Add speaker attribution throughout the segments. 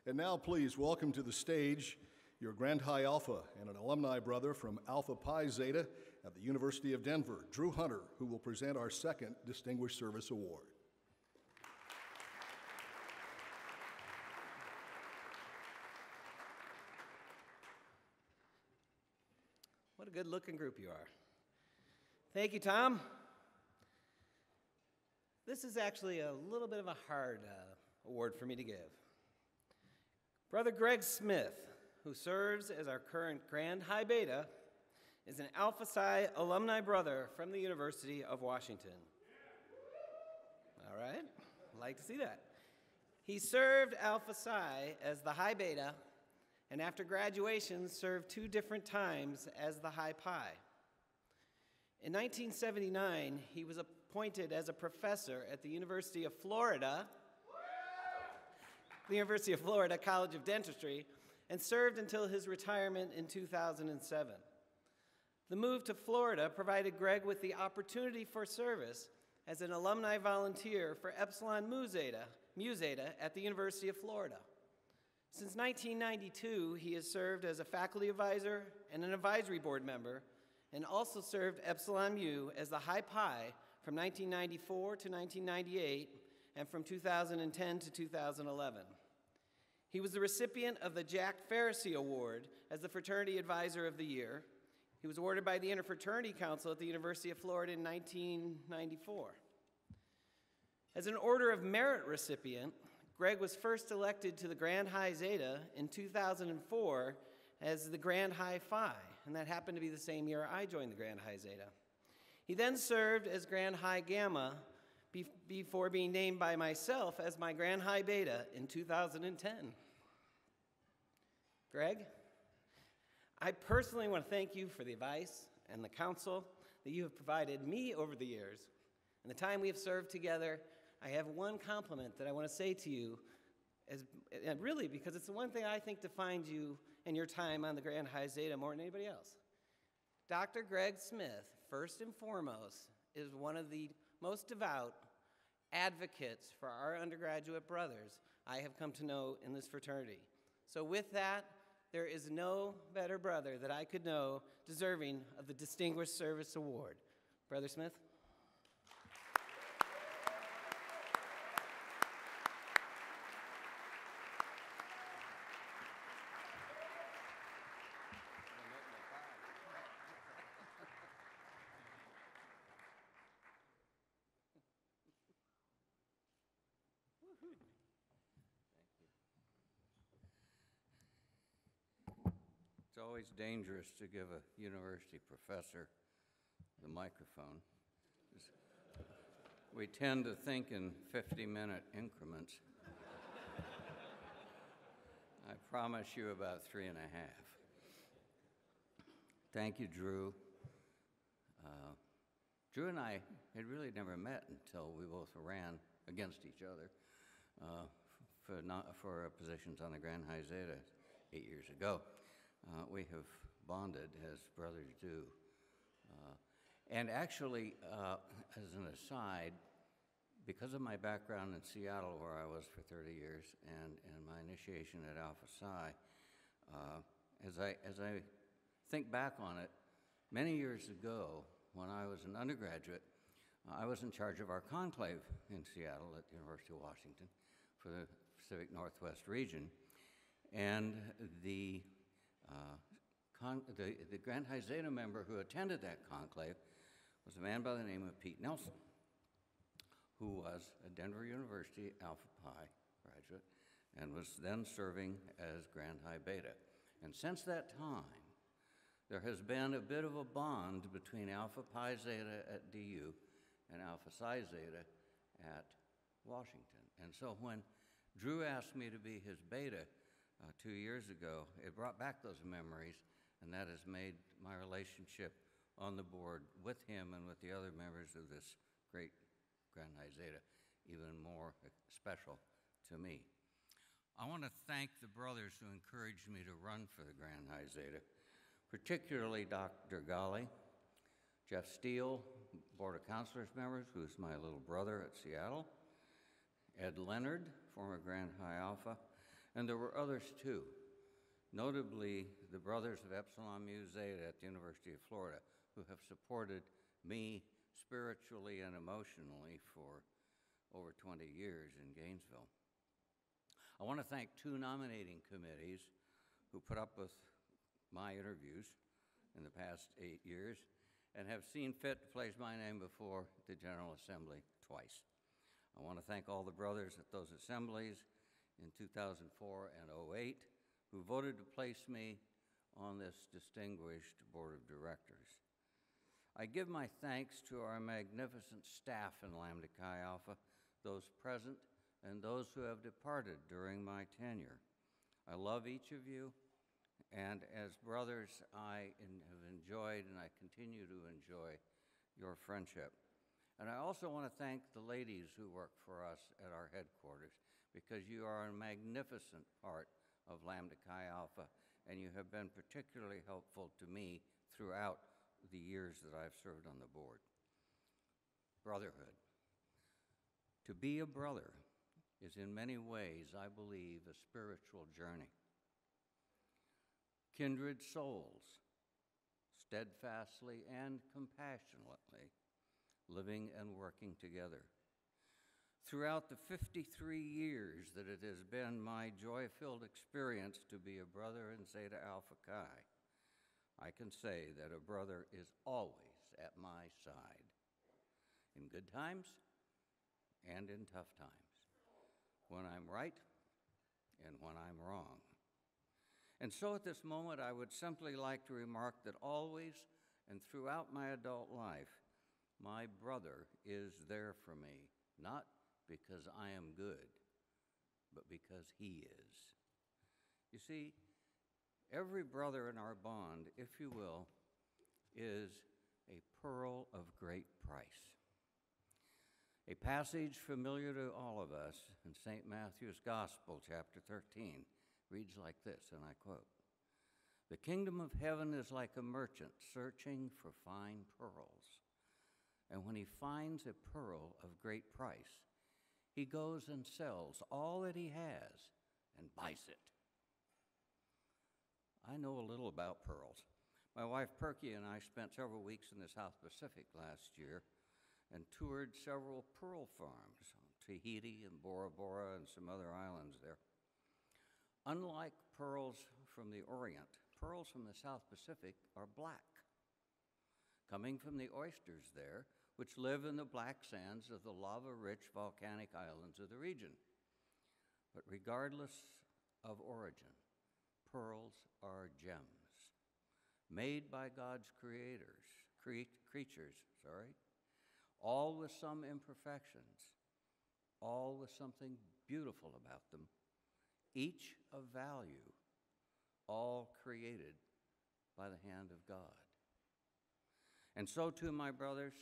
Speaker 1: And now please welcome to the stage your Grand High Alpha and an alumni brother from Alpha Pi Zeta at the University of Denver, Drew Hunter, who will present our second Distinguished Service Award.
Speaker 2: What a good-looking group you are. Thank you, Tom. This is actually a little bit of a hard award for me to give. Brother Greg Smith, who serves as our current Grand High Beta, is an Alpha Psi alumni brother from the University of Washington. All right, like to see that. He served Alpha Psi as the High Beta, and after graduation served 2 different times as the High Pi. In 1979, he was appointed as a professor at the University of Florida College of Dentistry, and served until his retirement in 2007. The move to Florida provided Greg with the opportunity for service as an alumni volunteer for Epsilon Mu Zeta at the University of Florida. Since 1992, he has served as a faculty advisor and an advisory board member, and also served Epsilon Mu as the High Pi from 1994 to 1998, and from 2010 to 2011. He was the recipient of the Jack Farrisee Award as the Fraternity Advisor of the Year. He was awarded by the Interfraternity Council at the University of Florida in 1994. As an Order of Merit recipient, Greg was first elected to the Grand High Zeta in 2004 as the Grand High Phi, and that happened to be the same year I joined the Grand High Zeta. He then served as Grand High Gamma before being named by myself as my Grand High Beta in 2010. Greg, I personally want to thank you for the advice and the counsel that you have provided me over the years. In the time we have served together, I have one compliment that I want to say to you, and really because it's the one thing I think defines you and your time on the Grand High Zeta more than anybody else. Dr. Greg Smith, first and foremost, is one of the most devout advocates for our undergraduate brothers I have come to know in this fraternity. So with that, there is no better brother that I could know deserving of the Distinguished Service Award. Brother Smith?
Speaker 3: It's always dangerous to give a university professor the microphone. We tend to think in 50-minute increments. I promise you about 3.5. Thank you, Drew. Drew and I had really never met until we both ran against each other for positions on the Grand High Zeta 8 years ago. We have bonded as brothers do. And actually, as an aside, because of my background in Seattle, where I was for 30 years, and my initiation at Alpha Psi, as I think back on it, many years ago, when I was an undergraduate, I was in charge of our conclave in Seattle at the University of Washington for the Pacific Northwest region. And the Grand High Zeta member who attended that conclave was a man by the name of Pete Nelson, who was a Denver University Alpha Pi graduate and was then serving as Grand High Beta. And since that time, there has been a bit of a bond between Alpha Pi Zeta at DU and Alpha Psi Zeta at Washington. And so when Drew asked me to be his beta 2 years ago, it brought back those memories, and that has made my relationship on the board with him and with the other members of this great Grand High Zeta even more special to me. I want to thank the brothers who encouraged me to run for the Grand High Zeta, particularly Dr. Ghali, Jeff Steele, Board of Counselors members, who's my little brother at Seattle, Ed Leonard, former Grand High Alpha, And there were others too, notably the Brothers of Epsilon Mu Zeta at the University of Florida, who have supported me spiritually and emotionally for over 20 years in Gainesville. I want to thank two nominating committees who put up with my interviews in the past 8 years and have seen fit to place my name before the General Assembly twice. I want to thank all the brothers at those assemblies in 2004 and 2008 who voted to place me on this distinguished board of directors. I give my thanks to our magnificent staff in Lambda Chi Alpha, those present and those who have departed during my tenure. I love each of you, and as brothers, I have enjoyed and I continue to enjoy your friendship. And I also want to thank the ladies who work for us at our headquarters, because you are a magnificent part of Lambda Chi Alpha, and you have been particularly helpful to me throughout the years that I've served on the board. Brotherhood. To be a brother is in many ways, I believe, a spiritual journey. Kindred souls, steadfastly and compassionately living and working together. Throughout the 53 years that it has been my joy-filled experience to be a brother in Zeta Alpha Chi, I can say that a brother is always at my side, in good times and in tough times, when I'm right and when I'm wrong. And so at this moment, I would simply like to remark that always and throughout my adult life, my brother is there for me, not because I am good, but because he is. You see, every brother in our bond, if you will, is a pearl of great price. A passage familiar to all of us in St. Matthew's Gospel, chapter 13, reads like this, and I quote, "The kingdom of heaven is like a merchant searching for fine pearls. And when he finds a pearl of great price, he goes and sells all that he has and buys it." I know a little about pearls. My wife Perky and I spent several weeks in the South Pacific last year and toured several pearl farms on Tahiti and Bora Bora and some other islands there. Unlike pearls from the Orient, pearls from the South Pacific are black, coming from the oysters there, which live in the black sands of the lava-rich volcanic islands of the region. But regardless of origin, pearls are gems, made by God's creatures, all with some imperfections, all with something beautiful about them, each of value, all created by the hand of God. And so too, my brothers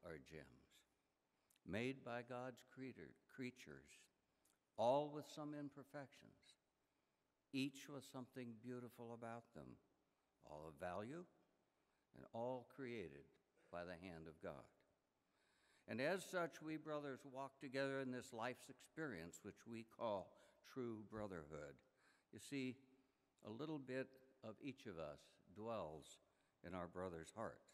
Speaker 3: are gems, made by God's creatures, all with some imperfections, each with something beautiful about them, all of value, and all created by the hand of God. And as such, we brothers walk together in this life's experience, which we call true brotherhood. You see, a little bit of each of us dwells in our brother's hearts.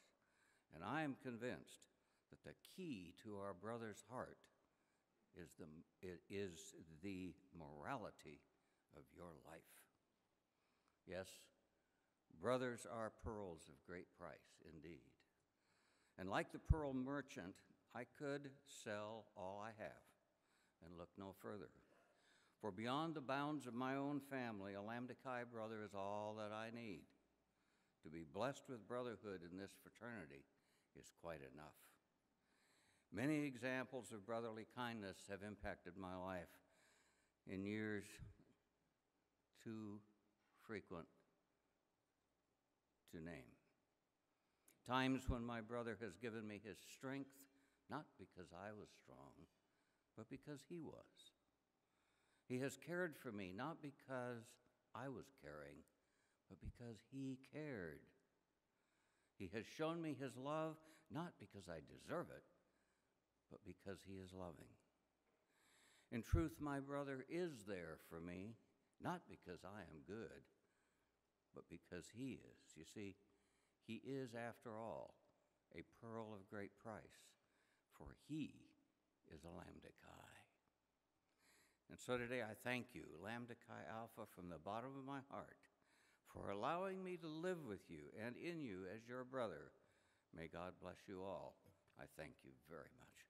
Speaker 3: And I am convinced that the key to our brother's heart is the morality of your life. Yes, brothers are pearls of great price indeed. And like the pearl merchant, I could sell all I have and look no further. For beyond the bounds of my own family, a Lambda Chi brother is all that I need. To be blessed with brotherhood in this fraternity is quite enough. Many examples of brotherly kindness have impacted my life in years too frequent to name. Times when my brother has given me his strength, not because I was strong, but because he was. He has cared for me, not because I was caring, but because he cared. He has shown me his love, not because I deserve it, but because he is loving. In truth, my brother is there for me, not because I am good, but because he is. You see, he is, after all, a pearl of great price, for he is a Lambda Chi. And so today I thank you, Lambda Chi Alpha, from the bottom of my heart, for allowing me to live with you and in you as your brother. May God bless you all. I thank you very much.